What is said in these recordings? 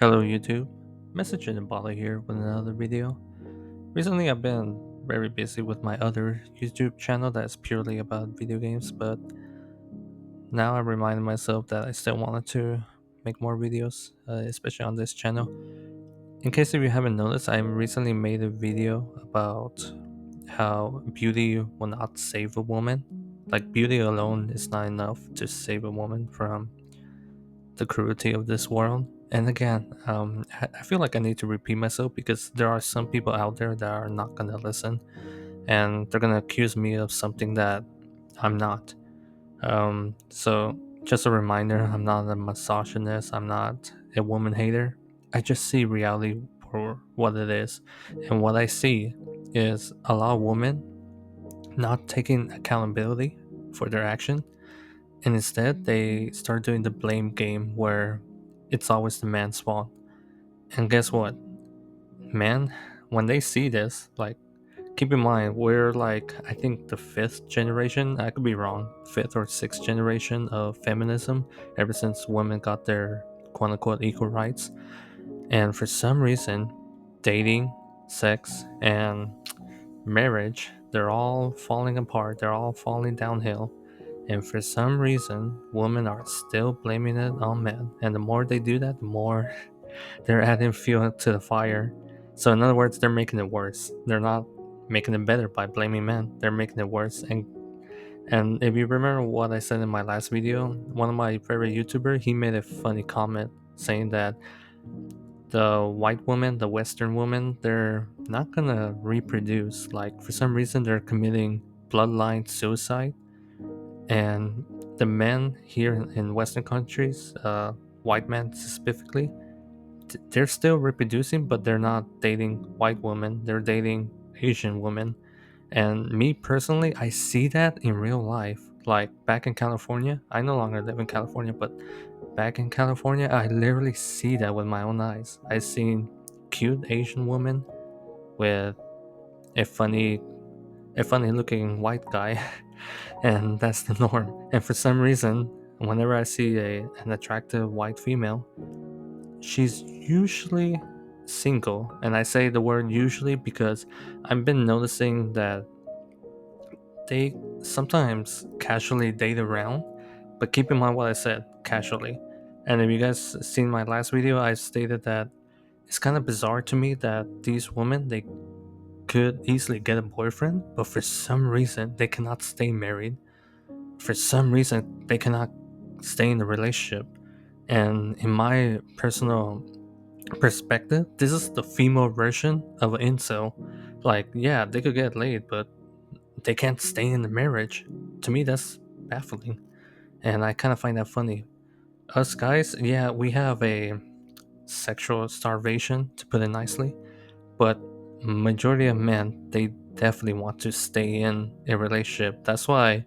Hello YouTube, Message and Bala here with another video. Recently I've been very busy with my other YouTube channel that's purely about video games, but now I'm reminding myself that I still wanted to make more videos, especially on this channel. In case if you haven't noticed, I recently made a video about how beauty will not save a woman. Like beauty alone is not enough to save a woman from the cruelty of this world. And again, I feel like I need to repeat myself because there are some people out there that are not gonna listen, and they're gonna accuse me of something that I'm not. So just a reminder, I'm not a misogynist. I'm not a woman hater. I just see reality for what it is, and what I see is a lot of women not taking accountability for their action, and instead they start doing the blame game where it's always the man's fault. And guess what? Men, when they see this, like, keep in mind, we're like, I think the fifth generation, I could be wrong, fifth or sixth generation of feminism, ever since women got their quote unquote equal rights. And for some reason, dating, sex, and marriage, they're all falling apart, they're all falling downhill. And for some reason, women are still blaming it on men. And the more they do that, the more they're adding fuel to the fire. So, in other words, they're making it worse. They're not making it better by blaming men. They're making it worse. And if you remember what I said in my last video, one of my favorite YouTuber, he made a funny comment saying that the white woman, the Western woman, they're not gonna reproduce. Like for some reason, they're committing bloodline suicide, and the men here in Western countries, white men specifically, they're still reproducing, but they're not dating white women. They're dating Asian women. And me personally, I see that in real life. Like back in California, I no longer live in California, but back in California, I literally see that with my own eyes. I seen cute Asian woman with a funny a funny looking white guy, and that's the norm. And for some reason, whenever I see an attractive white female, she's usually single. And I say the word usually because I've been noticing that they sometimes casually date around, but keep in mind what I said, casually. And if you guys seen my last video, I stated that it's kind of bizarre to me that these women, they could easily get a boyfriend, but for some reason they cannot stay married. For some reason they cannot stay in a relationship. And in my personal perspective, this is the female version of an incel. Like, yeah, they could get laid, but they can't stay in the marriage. To me, that's baffling, and I kind of find that funny. Us guys, yeah, we have a sexual starvation, to put it nicely, but majority of men, they definitely want to stay in a relationship. That's why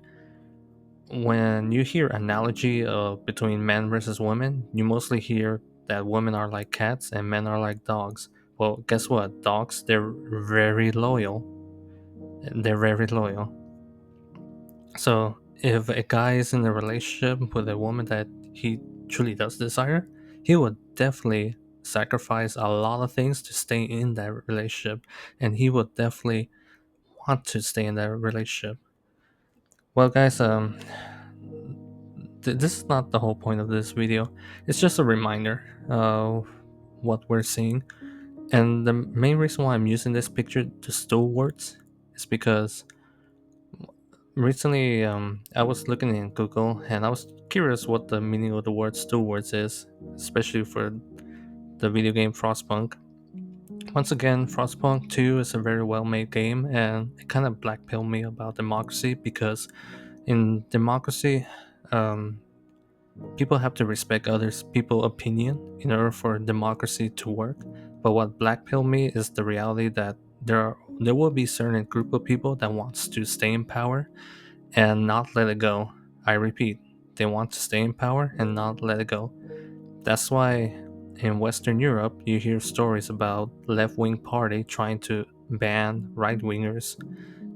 when you hear analogy between men versus women, you mostly hear that women are like cats and men are like dogs. Well, guess what? Dogs, they're very loyal. They're very loyal. So if a guy is in a relationship with a woman that he truly does desire, he would definitely sacrifice a lot of things to stay in that relationship, and he would definitely want to stay in that relationship. Well, guys, this is not the whole point of this video. It's just a reminder of what we're seeing, and the main reason why I'm using this picture, the Stalwarts, is because recently, I was looking in Google and I was curious what the meaning of the word stewards is, especially for the video game Frostpunk. Once again, Frostpunk 2 is a very well made game, and it kind of blackpilled me about democracy because in democracy, um, people have to respect others' people's opinion in order for democracy to work. But what blackpilled me is the reality that there will be certain group of people that wants to stay in power and not let it go. I repeat, they want to stay in power and not let it go. That's why in Western Europe you hear stories about left-wing party trying to ban right-wingers,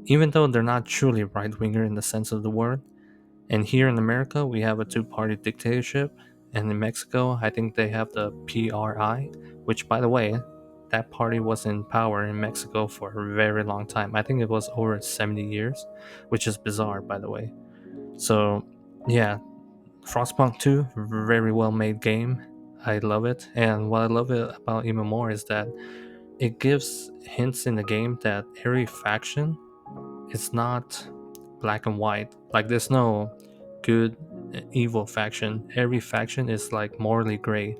even though they're not truly right-winger in the sense of the word. And here in America we have a two-party dictatorship, And in Mexico, I think they have the PRI, which, by the way, that party was in power in Mexico for a very long time. I think it was over 70 years, which is bizarre, by the way. So, yeah, Frostpunk 2, very well made game. I love it. And what I love it about even more is that it gives hints in the game that every faction is not black and white. Like there's no good evil faction. Every faction is like morally gray.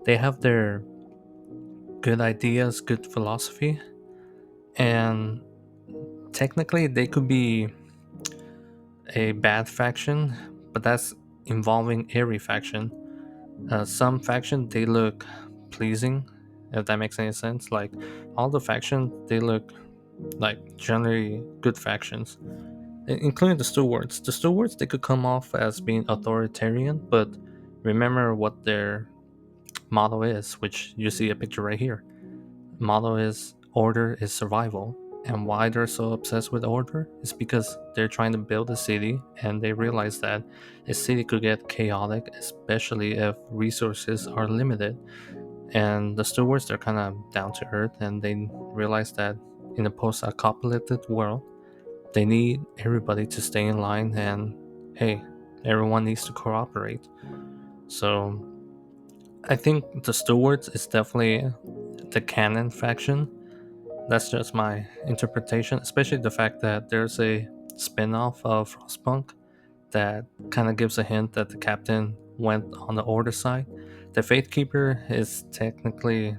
They have their good ideas, good philosophy, and technically they could be a bad faction, but that's involving every faction. Some faction they look pleasing, if that makes any sense. Like all the factions, they look like generally good factions, including the Stewards. The Stewards they could come off as being authoritarian, but remember what their motto is, which you see a picture right here. Motto is order is survival. And why they're so obsessed with order is because they're trying to build a city and they realize that a city could get chaotic, especially if resources are limited. And the stewards, they're kind of down to earth and they realize that in a post apocalyptic world, they need everybody to stay in line and hey, everyone needs to cooperate. So I think the stewards is definitely the canon faction. That's just my interpretation, especially the fact that there's a spin-off of Frostpunk that kind of gives a hint that the captain went on the order side. The Faithkeeper is technically,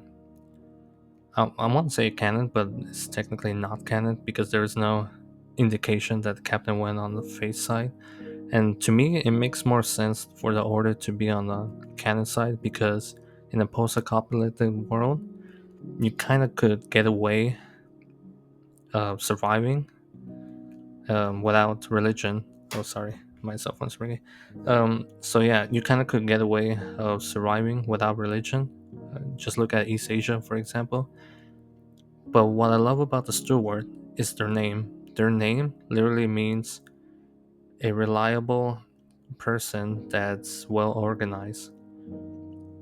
I won't say canon, but it's technically not canon because there is no indication that the captain went on the Faith side. And to me, it makes more sense for the order to be on the canon side because in a post-apocalyptic world, you kind of could get away surviving without religion. Oh, sorry, my cell phone's ringing. So yeah, you kind of could get away of surviving without religion. Just look at East Asia, for example. But what I love about the steward is their name. Their name literally means a reliable person that's well organized.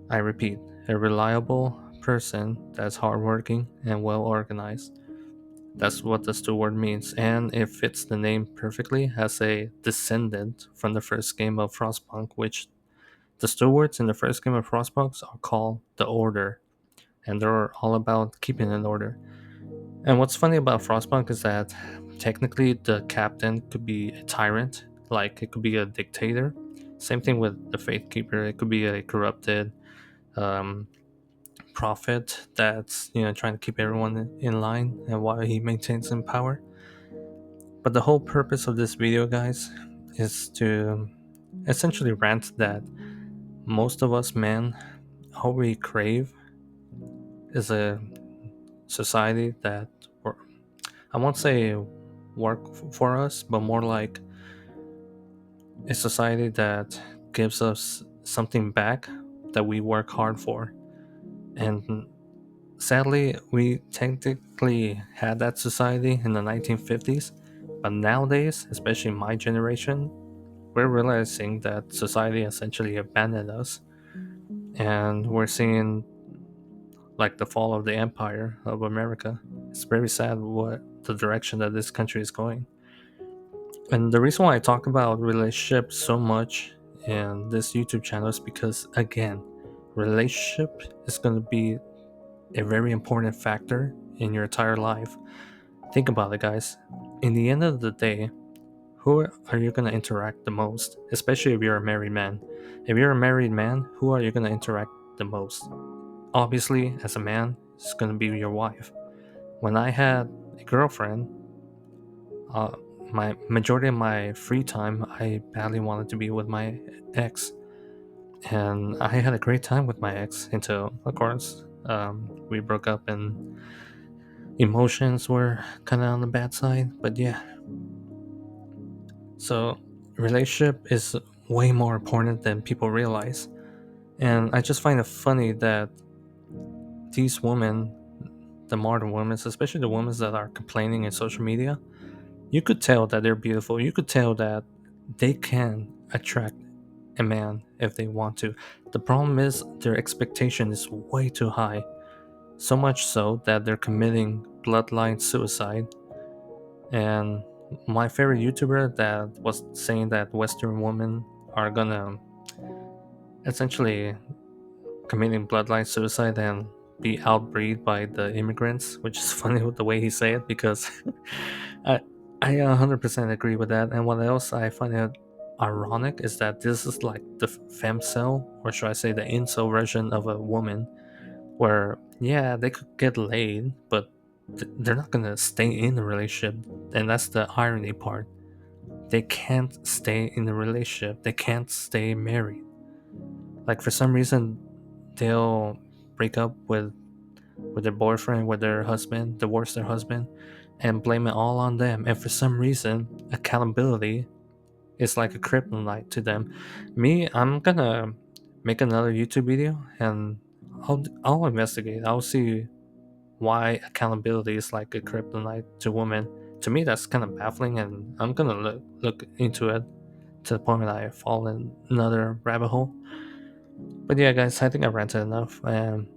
I repeat, a reliable person that's hardworking and well organized. That's what the steward means, and it fits the name perfectly as a descendant from the first game of Frostpunk, which the stewards in the first game of Frostpunk are called the Order, and they're all about keeping an order. And what's funny about Frostpunk is that technically the captain could be a tyrant, like it could be a dictator. Same thing with the Faithkeeper, it could be a corrupted um, prophet that's trying to keep everyone in line and while he maintains in power. But the whole purpose of this video, guys, is to essentially rant that most of us men, all we crave is a society that, I won't say work for us, but more like a society that gives us something back that we work hard for. And sadly, we technically had that society in the 1950s, but nowadays, especially my generation, we're realizing that society essentially abandoned us, and we're seeing like the fall of the empire of America. It's very sad what the direction that this country is going. And the reason why I talk about relationships so much in this YouTube channel is because, again, relationship is going to be a very important factor in your entire life. Think about it, guys. In the end of the day, who are you going to interact the most? Especially if you're a married man. If you're a married man, who are you going to interact the most? Obviously, as a man, it's going to be your wife. When I had a girlfriend, uh, my majority of my free time, I badly wanted to be with my ex. And I had a great time with my ex until, of course, we broke up and emotions were kind of on the bad side. But yeah, so relationship is way more important than people realize. And I just find it funny that these women, the modern women, especially the women that are complaining in social media, you could tell that they're beautiful. You could tell that they can attract a man if they want to. The problem is their expectation is way too high. So much so that they're committing bloodline suicide. And my favorite YouTuber that was saying that Western women are gonna essentially committing bloodline suicide and be outbreed by the immigrants, which is funny with the way he say it because I I 100% agree with that. And what else I find it ironic is that this is like the femcel, or should I say the incel version of a woman, where yeah they could get laid, but they're not gonna stay in the relationship, and that's the irony part. They can't stay in the relationship. They can't stay married. Like for some reason, they'll break up with their boyfriend, with their husband, divorce their husband, and blame it all on them. And for some reason, accountability is like a kryptonite to them. Me, I'm gonna make another YouTube video and I'll investigate. I'll see why accountability is like a kryptonite to women. To me, that's kind of baffling, and I'm gonna look into it to the point that I fall in another rabbit hole. But yeah, guys, I think I ranted enough. And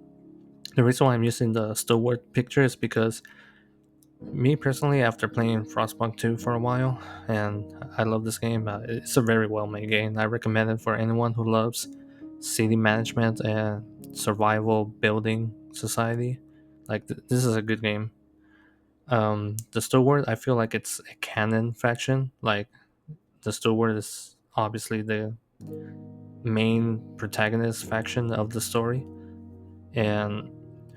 the reason why I'm using the Stalwart picture is because me personally, after playing Frostpunk 2 for a while, and I love this game, it's a very well made game. I recommend it for anyone who loves city management and survival building society. Like, this is a good game. The Stalwart, I feel like it's a canon faction. Like, the Stalwart is obviously the main protagonist faction of the story, and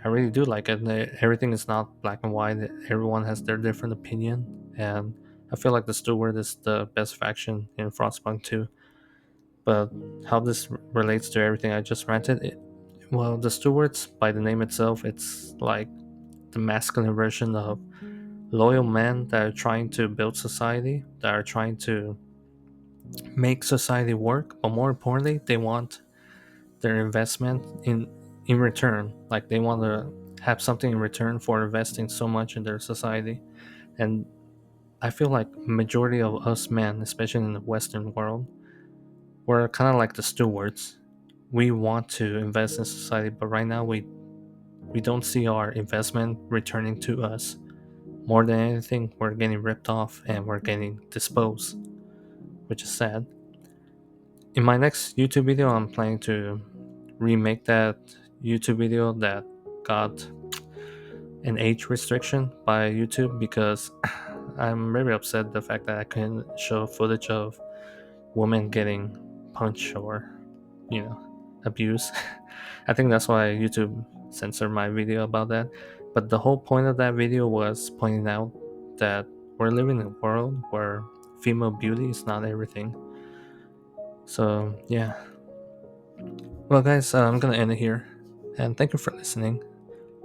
I really do like it. Everything is not black and white. Everyone has their different opinion, and I feel like the Steward is the best faction in Frostpunk 2. But how this relates to everything I just ranted, well, the Stewards, by the name itself, it's like the masculine version of loyal men that are trying to build society, that are trying to make society work, but more importantly, they want their investment in return. Like they want to have something in return for investing so much in their society. And I feel like majority of us men, especially in the Western world, we're kind of like the stewards. We want to invest in society, but right now we don't see our investment returning to us. More than anything, we're getting ripped off and we're getting disposed, which is sad. In my next YouTube video, I'm planning to remake that YouTube video that got an age restriction by YouTube because I'm very upset the fact that I couldn't show footage of women getting punched or, you know, abused. I think that's why YouTube censored my video about that. But the whole point of that video was pointing out that we're living in a world where female beauty is not everything. So, yeah. Well, guys, I'm gonna end it here. And thank you for listening.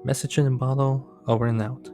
Message in a bottle, over and out.